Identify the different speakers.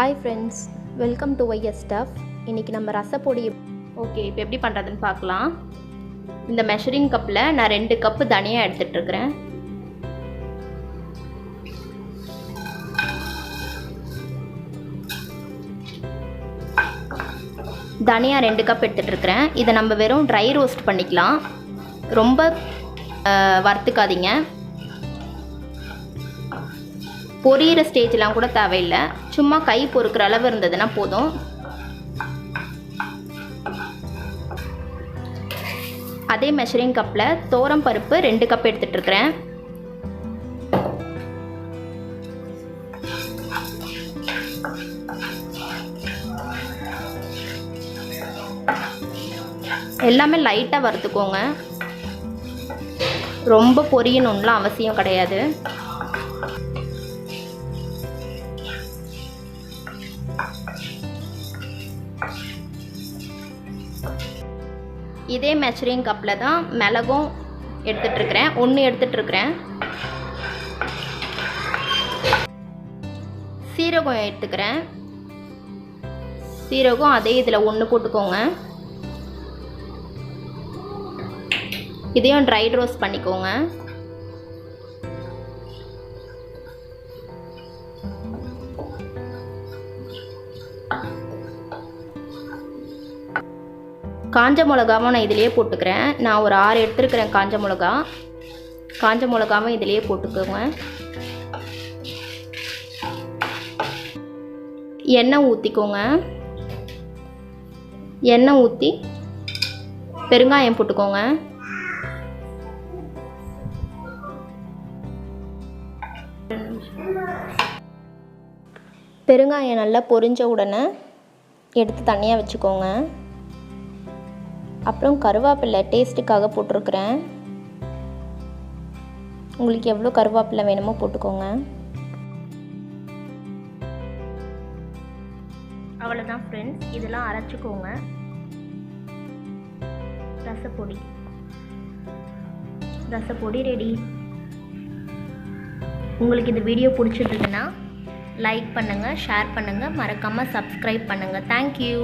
Speaker 1: Hi friends, welcome to YS stuff. இன்றைக்கி நம்ம ரசப்பொடி ஓகே இப்போ எப்படி பண்ணுறதுன்னு பார்க்கலாம். இந்த மெஷரிங் கப்பில் நான் 2 கப்பு தனியாக எடுத்துகிட்ருக்கிறேன். தனியாக 2 கப் எடுத்துகிட்ருக்கிறேன். இதை நம்ம வெறும் ட்ரை ரோஸ்ட் பண்ணிக்கலாம். ரொம்ப வறுத்துக்காதீங்க. பொரியிற ஸ்டேஜ்லாம் கூட தேவையில்லை, சும்மா கை பொறுக்கிற அளவு இருந்ததுன்னா போதும். அதே மெஷரிங் கப்பில் தோரம் பருப்பு 2 கப் எடுத்துகிட்ருக்கிறேன். எல்லாமே லைட்டாக வறுத்துக்கோங்க, ரொம்ப பொரியணும்லாம் அவசியம் கிடையாது. இதே மெஷரிங் கப்பில் தான் மிளகும் எடுத்துகிட்ருக்கிறேன், 1 எடுத்துகிட்ருக்கிறேன். சீரகம் எடுத்துக்கிறேன். சீரகம் அதே இதில் 1 போட்டுக்கோங்க. இதையும் ட்ரை ரோஸ்ட் பண்ணிக்கோங்க. காஞ்ச மிளகாவும் நான் இதிலேயே போட்டுக்கிறேன். நான் ஒரு 6 எடுத்துருக்கிறேன் காஞ்ச மிளகா. காஞ்ச மிளகாவும் இதிலேயே போட்டுக்கோங்க. எண்ணெய் ஊற்றிக்கோங்க. எண்ணெய் ஊற்றி பெருங்காயம் போட்டுக்கோங்க. பெருங்காயம் நல்லா பொரிஞ்ச உடனே எடுத்து தனியாக வச்சுக்கோங்க. அப்புறம் கருவேப்பிலை டேஸ்ட்டுக்காக போட்டிருக்கிறேன். உங்களுக்கு எவ்வளோ கருவேப்பிலை வேணுமோ போட்டுக்கோங்க. அவ்வளோதான் ஃப்ரெண்ட்ஸ், இதெல்லாம் அரைச்சிக்கோங்க. ரசப்பொடி ரெடி. உங்களுக்கு இந்த வீடியோ பிடிச்சிருந்ததுன்னா லைக் பண்ணுங்கள், ஷேர் பண்ணுங்கள், மறக்காமல் சப்ஸ்கிரைப் பண்ணுங்கள். தேங்க்யூ.